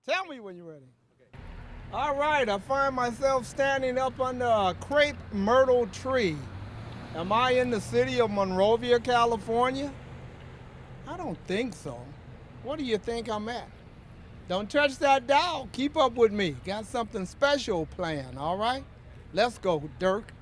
Tell me when you're ready. All right, I find myself standing up under a crepe myrtle tree. Am I in the city of Monrovia, California? I don't think so. What do you think I'm at? Don't touch that dial. Keep up with me. Got something special planned, all right? Let's go, Dirk.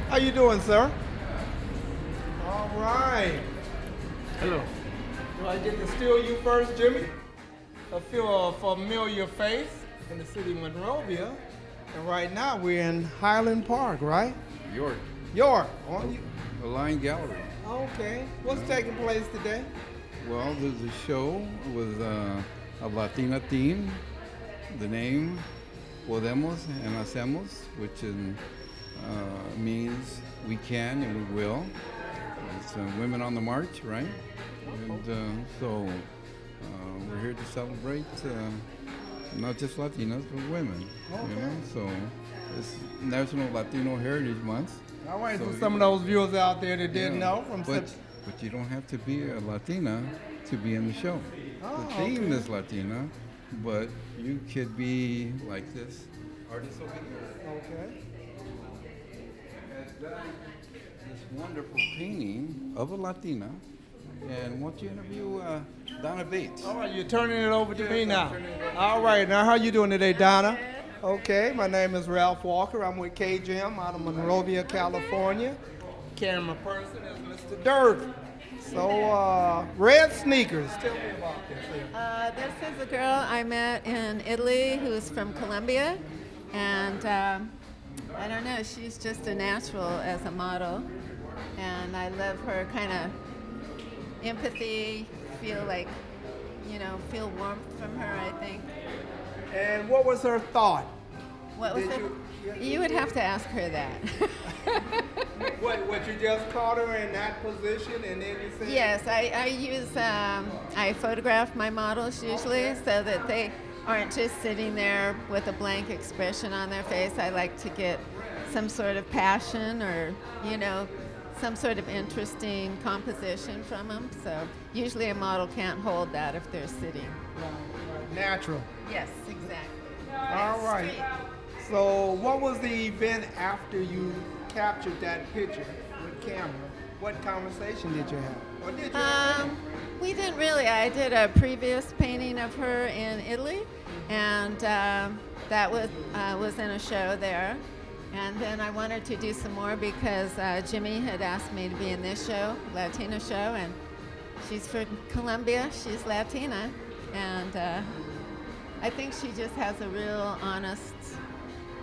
How you doing, sir? All right. Hello. Do I get to steal you first, Jimmy? I feel a familiar face in the city of Monrovia. And right now we're in Highland Park, right? York. York, on you. The Line Gallery. Okay. What's taking place today? Well, there's a show with a Latina theme. The name Podemos and Hacemos, which means we can and we will. It's Women on the March, right? And so we're here to celebrate not just Latinas, but women. You know, so it's National Latino Heritage Month. All right, so So some of those viewers out there that didn't Yeah, know from but, such. but you don't have to be a Latina to be in the show. Oh, The theme okay. is Latina, but you could be like this artist over here. Okay. Has done this wonderful painting of a Latina, and want to interview Donna Bates. All right, you're turning it over to me Yes, I'm now. turning it over to All right, now how you doing today, Donna? Okay, my name is Ralph Walker. I'm with KGM out of Monrovia, California. Camera person is Mr. Dirk. So, red sneakers. Tell me about this here. This is a girl I met in Italy who's from Colombia, and I don't know, she's just a natural as a model, and I love her kind of empathy, feel warmth from her, I think. And what was her thought? What was Did it? You would have to ask her that. What you just caught her in that position and then you said? Yes, I photograph my models usually so that they aren't just sitting there with a blank expression on their face. I like to get some sort of passion or, some sort of interesting composition from them. So usually a model can't hold that if they're sitting. Natural. Yes, exactly. All right. So, what was the event after you captured that picture with camera? What conversation did you have? Or did you? We didn't really. I did a previous painting of her in Italy, and that was in a show there. And then I wanted to do some more because Jimmy had asked me to be in this show, Latina show, and she's from Colombia. She's Latina, and I think she just has a real honest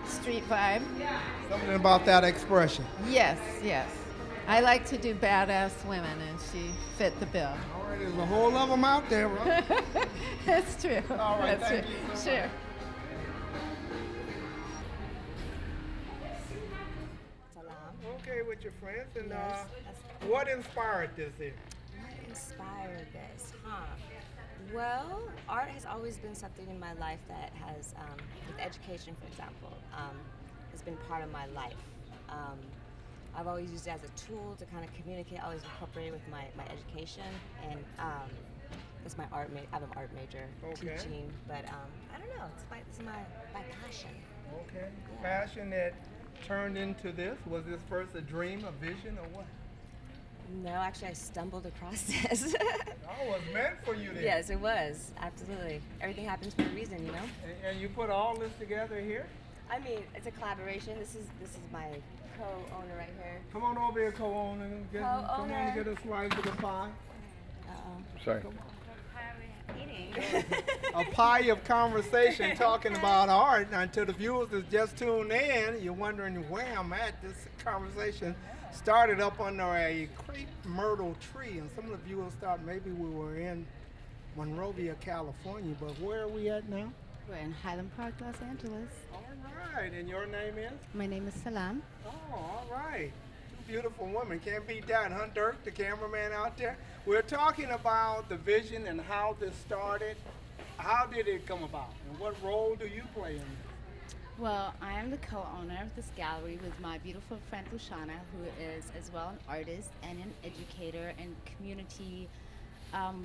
street vibe. Something about that expression. Yes, yes. I like to do badass women, and she fit the bill. All right, there's a whole lot of them out there, right? That's true. All right, That's thank true. you so Sure. Okay, with your friends. And Yes. what inspired this here? What inspired this, huh? Well, art has always been something in my life that has, with education, for example, has been part of my life. I've always used it as a tool to kind of communicate, always incorporate it with my education, and it's my art. I have an art major, Okay. teaching, but I don't know. This is my passion. Okay. Passion that turned into this. Was this first a dream, a vision, or what? No, actually, I stumbled across this. Oh, it was meant for you then. Yes, it was. Absolutely. Everything happens for a reason, you know? And you put all this together here? I mean, it's a collaboration. This is my co-owner right here. Come on over here, co-owner. Come on Co-owner. and get a slice of the pie. Sorry. A pie of conversation talking about art. And to the viewers that's just tuned in, you're wondering where I'm at. This conversation started up under a crepe myrtle tree, and some of the viewers thought maybe we were in Monrovia, California, but where are we at now? We're in Highland Park, Los Angeles. All right, and your name is? My name is Salam. Oh, all right. Two beautiful women. Can't beat that, huh, Dirk, the cameraman out there? We're talking about the vision and how this started. How did it come about, and what role do you play in this? Well, I am the co-owner of this gallery with my beautiful friend Lushana, who is as well an artist and an educator and community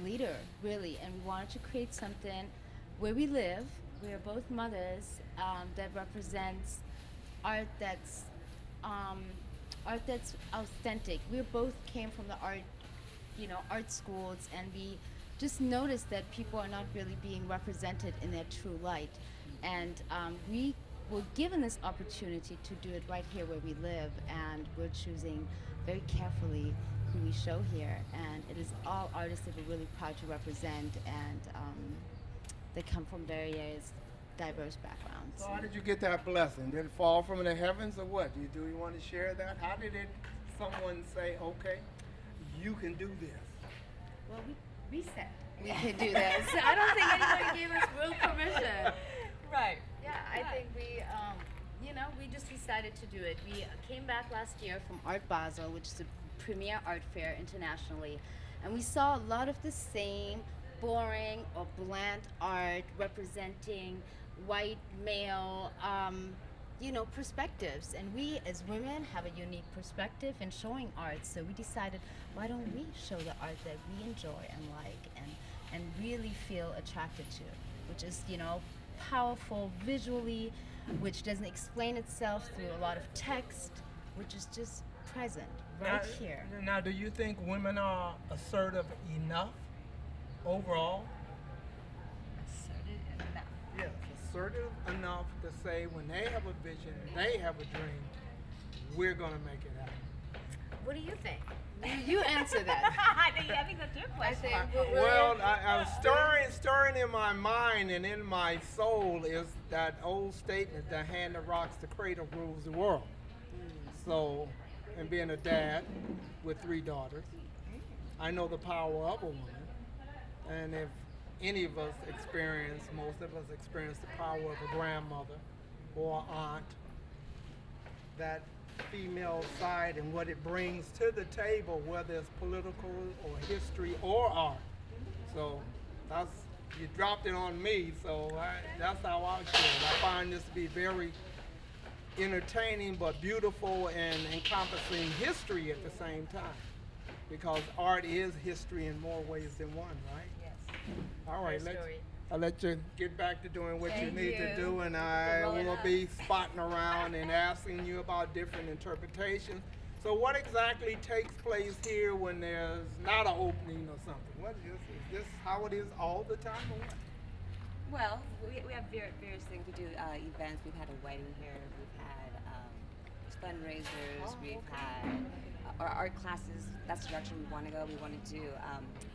leader, really. And we wanted to create something where we live. We are both mothers that represents art that's authentic. We both came from the art schools, and we just noticed that people are not really being represented in their true light. And we were given this opportunity to do it right here where we live, and we're choosing very carefully who we show here. And it is all artists that we're really proud to represent, and they come from various diverse backgrounds. So how did you get that blessing? Did it fall from the heavens or what? Do you want to share that? How did someone say, okay, you can do this? Well, we said we could do this. I don't think anybody gave us real permission. Right. Yeah, I think we just decided to do it. We came back last year from Art Basel, which is a premier art fair internationally, and we saw a lot of the same boring or bland art representing white male perspectives, and we as women have a unique perspective in showing art, so we decided, why don't we show the art that we enjoy and like and really feel attracted to, which is powerful visually, which doesn't explain itself through a lot of text, which is just present right here. Now, do you think women are assertive enough overall? Assertive enough. Yes, assertive enough to say when they have a vision, they have a dream, we're going to make it happen. What do you think? You answer that. I think that's your question. Well, I was stirring in my mind and in my soul is that old statement, the hand that rocks the cradle rules the world. So, and being a dad with 3 daughters, I know the power of a woman. And if any of us most of us experience the power of a grandmother or aunt, that female side and what it brings to the table, whether it's political or history or art. So you dropped it on me, so that's how I feel. I find this to be very entertaining but beautiful and encompassing history at the same time, because art is history in more ways than one, right? Yes. All right, I'll let you get back to doing what you Thank need to you. do, and I Roll it will up. be spotting around and asking you about different interpretations. So what exactly takes place here when there's not an opening or something? What is this how it is all the time or what? Well, we have various things. We do events. We've had a wedding here. We've had fundraisers. We've had our art classes. That's the direction we want to go. We want to do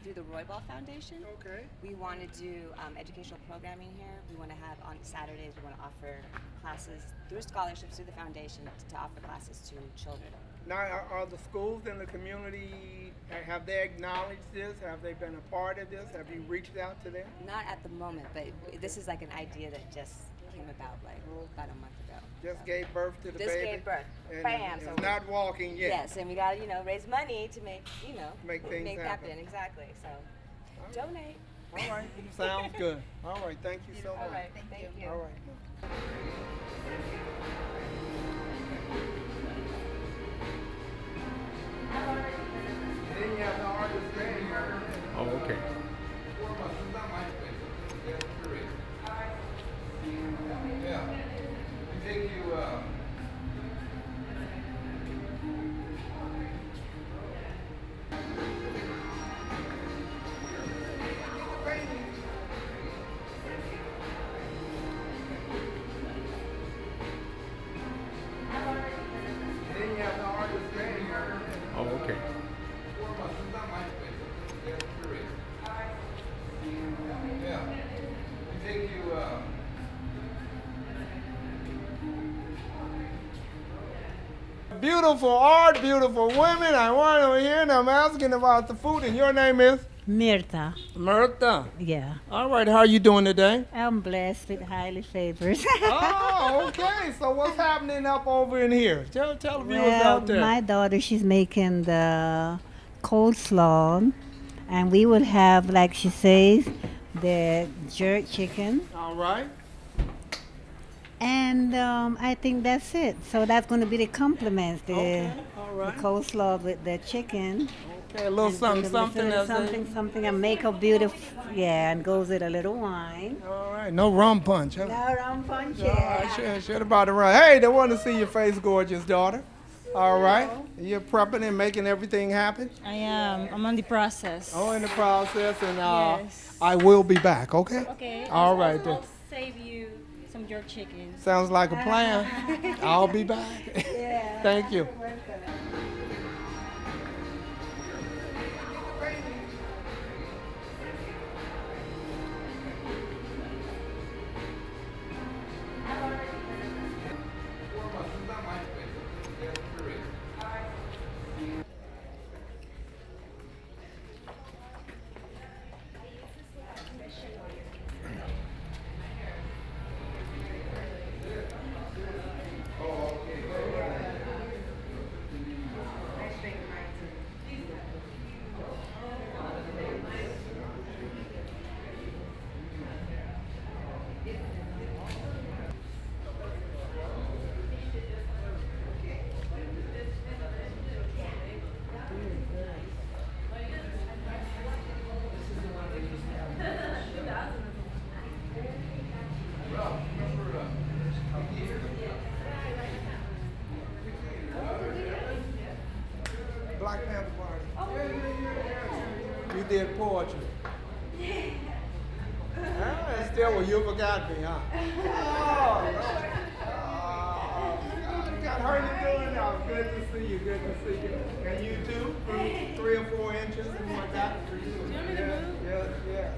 through the Roybal Foundation. Okay. We want to do educational programming here. We want to have on Saturdays. We want to offer classes through scholarships through the foundation to offer classes to children. Now, are the schools in the community, have they acknowledged this? Have they been a part of this? Have you reached out to them? Not at the moment, but this is like an idea that just came about about a month ago. Just gave birth to the Just baby? gave birth. And Bam. it's So not walking yet. yes, and we got to raise money to make Make things happen. Exactly. So donate. All right, sounds good. All right, thank you so much. All right. Thank you. All right. Then you have the artist standing here. Oh, okay. Yeah. You think you then you have the artist standing here. Oh, okay. Yeah. You think you Beautiful art, beautiful women. I want to hear, and I'm asking about the food. And your name is? Mirta. Mirtha. Yeah. All right, how are you doing today? I'm blessed with highly favored. Oh, okay. So what's happening up over in here? Tell the viewers Well, out there. my daughter, she's making the coleslaw, and we would have, like she says, the jerk chicken, All right. and I think that's it. So that's going to be the compliments, the, Okay. All the right. coleslaw with the chicken. Okay, a little and something, with something. little That's something, and make a beautiful, yeah, and goes with a little wine. All right. No rum punch, huh? No rum punch, All right, yeah. should about to run. Hey, they want to see your face, gorgeous daughter. All right. You're prepping and making everything happen? I am. I'm on the process. Oh, in the process, and Yes. I will be back, okay? Okay. All right, then. I'll save you some jerk chicken. Sounds like a plan. I'll be back. Thank you. Black Panther Party. You did poetry. Ah, still, well, you forgot me, huh? Oh, God, how are you doing now? Good to see you, good to see you. And you too? 3 or 4 inches, something like that? For you. Do you want me to move? Yes, yes.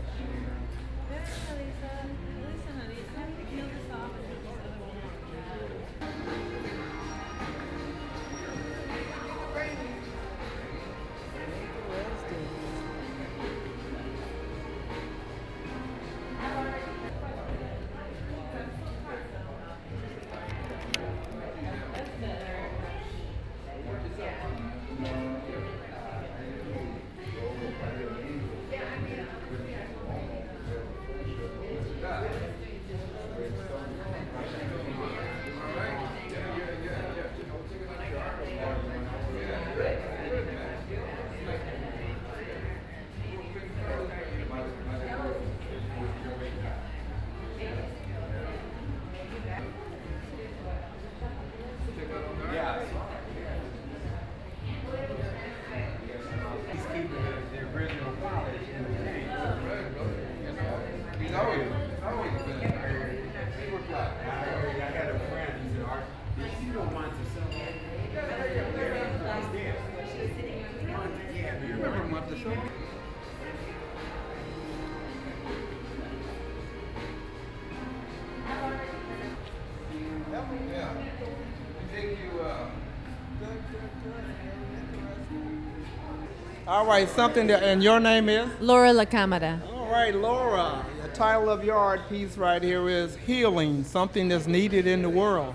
All right, something that, and your name is? Laura La Camara. All right, Laura, the title of your art piece right here is Healing, Something That's Needed in the World.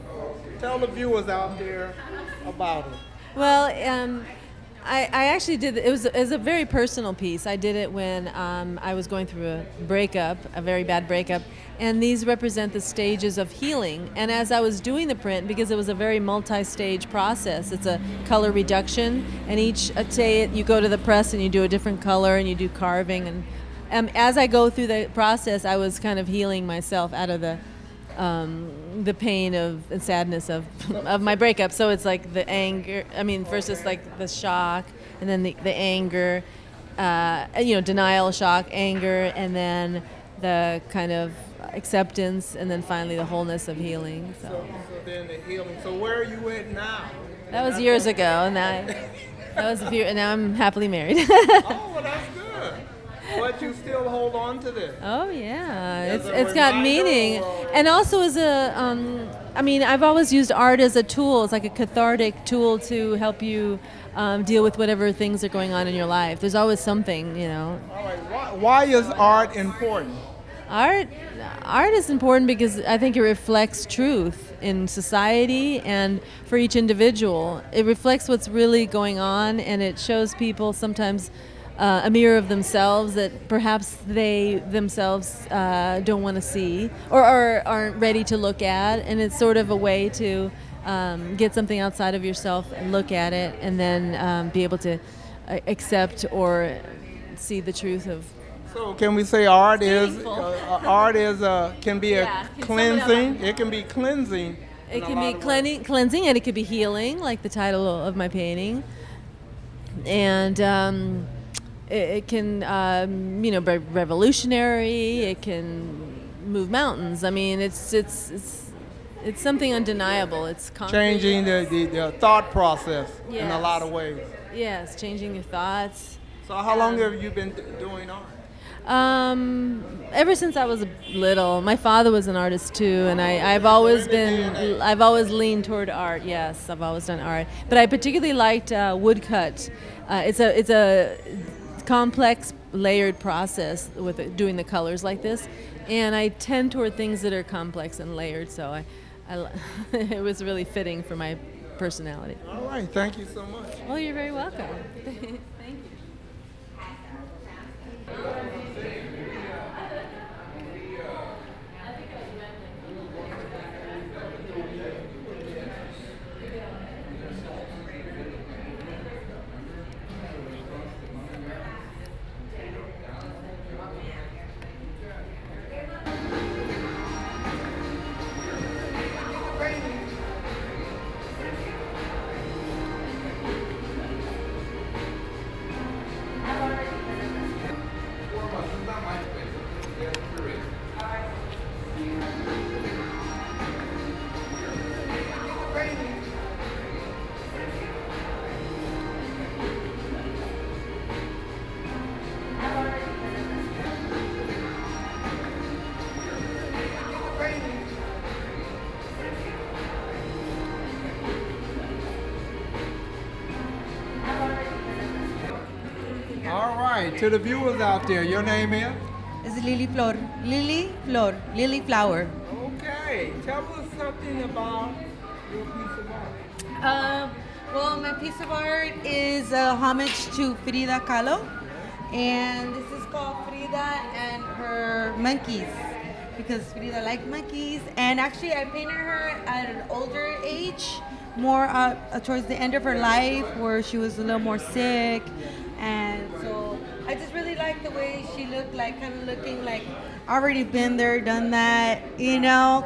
Tell the viewers out there about it. Well, I actually did, it was a very personal piece. I did it when I was going through a breakup, a very bad breakup, and these represent the stages of healing. And as I was doing the print, because it was a very multi-stage process, it's a color reduction, and each day you go to the press and you do a different color and you do carving. And as I go through the process, I was kind of healing myself out of the pain of and sadness of my breakup. So it's like the anger. I mean, first it's like the shock, and then the anger, denial, shock, anger, and then the kind of acceptance, and then finally the wholeness of healing. So then the healing. So where are you at now? That was years ago, and that was a few. And now I'm happily married. Oh, well, that's good. What that you still hold on to this. Oh yeah, As a it's got reminder meaning, or- and also as a. I mean, I've always used art as a tool. It's like a cathartic tool to help you deal with whatever things are going on in your life. There's always something, you know. All right. Why is art important? Art is important because I think it reflects truth in society and for each individual. It reflects what's really going on, and it shows people sometimes a mirror of themselves that perhaps they themselves don't want to see or aren't ready to look at. And it's sort of a way to get something outside of yourself and look at it, and then be able to accept or see the truth of. So can we say art is meaningful. can be Yeah, a can sum it up. cleansing? It can be cleansing. It in a can lot be of ways. cleansing, and it could be healing, like the title of my painting. And it can, be revolutionary. It can move mountains. I mean, it's something undeniable. It's concrete. Changing the thought process in a Yes. lot of ways. Yes, changing your thoughts. So how long have you been doing art? Ever since I was little, my father was an artist too, and I've always leaned toward art. Yes, I've always done art, but I particularly liked woodcut. It's a complex, layered process with doing the colors like this, and I tend toward things that are complex and layered. So it was really fitting for my personality. All right. Thank you so much. Well, you're very welcome. Thank you. All right. To the viewers out there, your name is? It's Lily Flor. Lily Flower. Okay. Tell us something about your piece of art. Well, my piece of art is a homage to Frida Kahlo, and this is called Frida and her monkeys, because Frida liked monkeys. And actually, I painted her at an older age, more towards the end of her life, where she was a little more sick, and so I just really liked the way she looked, like kind of looking like already been there, done that,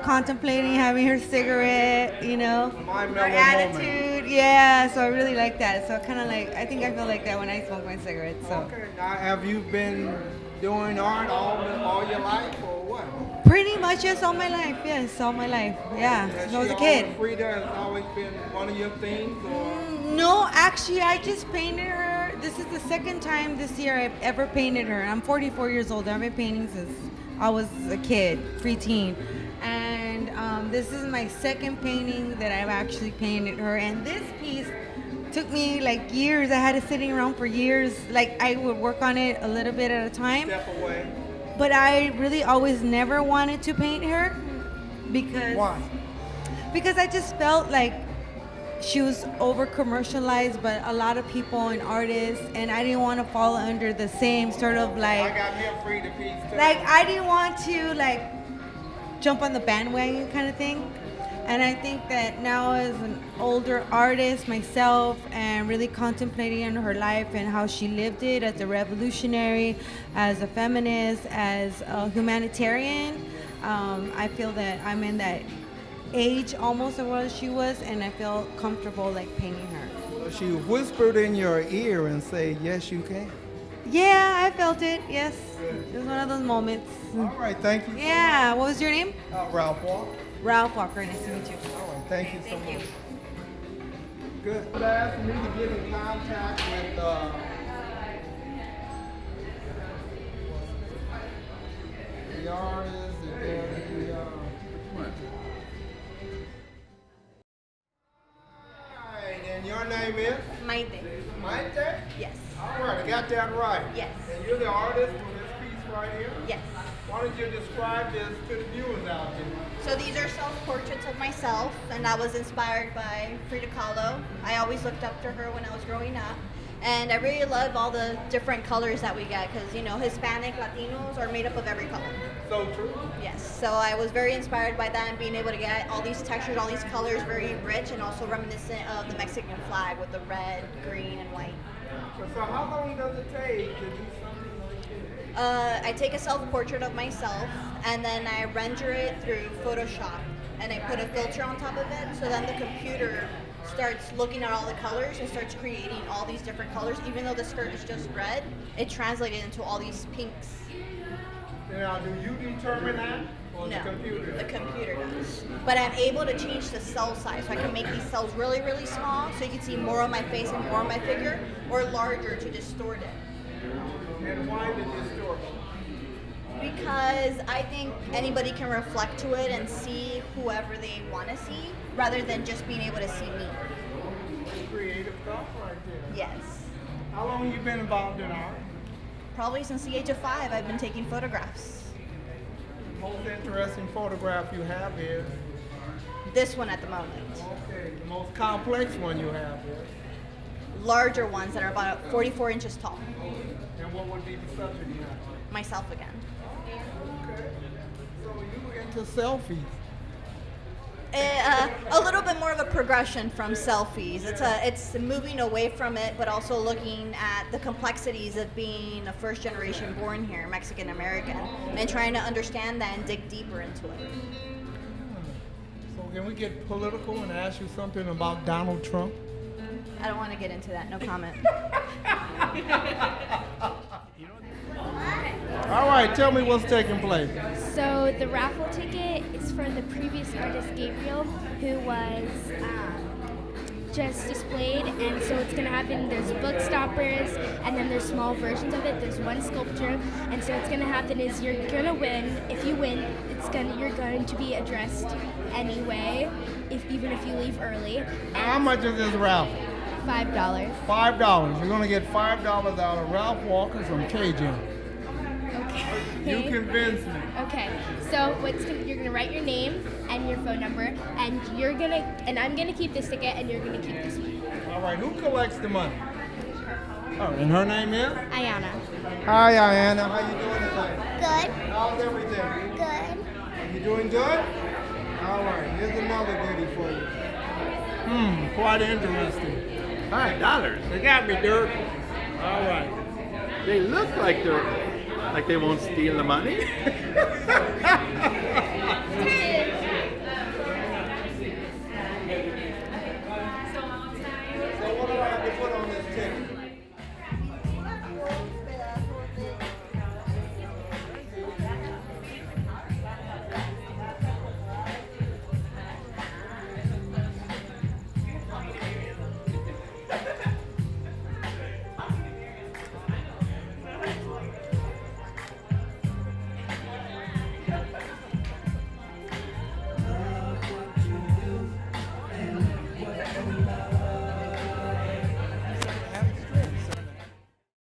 contemplating having her cigarette, My her mellow attitude, yeah. So I really like that. So kind of like, I think I feel like that when I smoke my cigarette. So Okay. Now, have you been doing art all your life, or what? pretty much yes, all my life. Yes, all my life. Yeah, since I was a kid. Frida has always been one of your themes, or? No, actually, I just painted her. This is the second time this year I've ever painted her. I'm 44 years old. I've been painting since I was a kid, preteen. And this is my second painting that I've actually painted her. And this piece took me like years. I had it sitting around for years. Like I would work on it a little bit at a time. Step away. But I really always never wanted to paint her because Why? because I just felt like she was over commercialized, but a lot of people and artists, and I didn't want to fall under the same sort of I like got me a Frida piece too. I didn't want to like jump on the bandwagon kind of thing. And I think that now as an older artist myself and really contemplating on her life and how she lived it as a revolutionary, as a feminist, as a humanitarian, I feel that I'm in that age almost of what she was, and I feel comfortable like painting her. So she whispered in your ear and said, "Yes, you can." Yeah, I felt it. Yes, it was one of those moments. All right, thank you. Yeah, what was your name? Ralph Walker. Ralph Walker. Nice to meet you. All right, thank you so Thank you. much. Good. Would ask me to get in contact with artist, and then the. Alright, and your name is? Maite. Maite? Yes. All right, I got that right. Yes. And you're the artist for this piece right here? Yes. Why don't you describe this to the viewers out there? So these are self-portraits of myself, and I was inspired by Frida Kahlo. I always looked up to her when I was growing up. And I really love all the different colors that we get because, you know, Hispanic, Latinos are made up of every color. So true. Yes, so I was very inspired by that and being able to get all these textures, all these colors, very rich and also reminiscent of the Mexican flag with the red, green, and white. So how long does it take to do something like this? I take a self-portrait of myself and then I render it through Photoshop and I put a filter on top of it so then the computer starts looking at all the colors and starts creating all these different colors. Even though the skirt is just red, it translated into all these pinks. Now, do you determine that or No, the computer? the computer does. But I'm able to change the cell size, so I can make these cells really, really small, so you can see more of my face and more of my figure, or larger to distort it. And why the distortion? Because I think anybody can reflect to it and see whoever they want to see, rather than just being able to see me. Creative thought right there. Yes. How long have you been involved in art? Probably since the age of 5, I've been taking photographs. The most interesting photograph you have is? This one at the moment. Okay, the most complex one you have is? Larger ones that are about 44 inches tall. And what would be the subject matter? Myself again. Okay. So you were into selfies. A little bit more of a progression from selfies. It's moving away from it, but also looking at the complexities of being a first generation born here, Mexican American, and trying to understand that and dig deeper into it. So can we get political and ask you something about Donald Trump? I don't want to get into that. No comment. All right, tell me what's taking place. So the raffle ticket is for the previous artist Gabriel, who was just displayed, and so it's gonna happen. There's book stoppers, and then there's small versions of it. There's one sculpture, and so what's gonna happen is you're gonna win. If you win, you're going to be addressed anyway, even if you leave early. How much is this raffle? $5. $5. You're gonna get $5 out of Ralph Walker from Cajun. Okay. You convinced me. Okay, so you're gonna write your name and your phone number, and I'm gonna keep this ticket, and you're gonna keep this one. All right, who collects the money? Oh, and her name is? Ayana. Hi, Ayana. How you doing today? Good. How's everything? Good. You doing good? All right, here's another goodie for you. Quite interesting. $5. They got me, Dirk. All right. They look like they won't steal the money.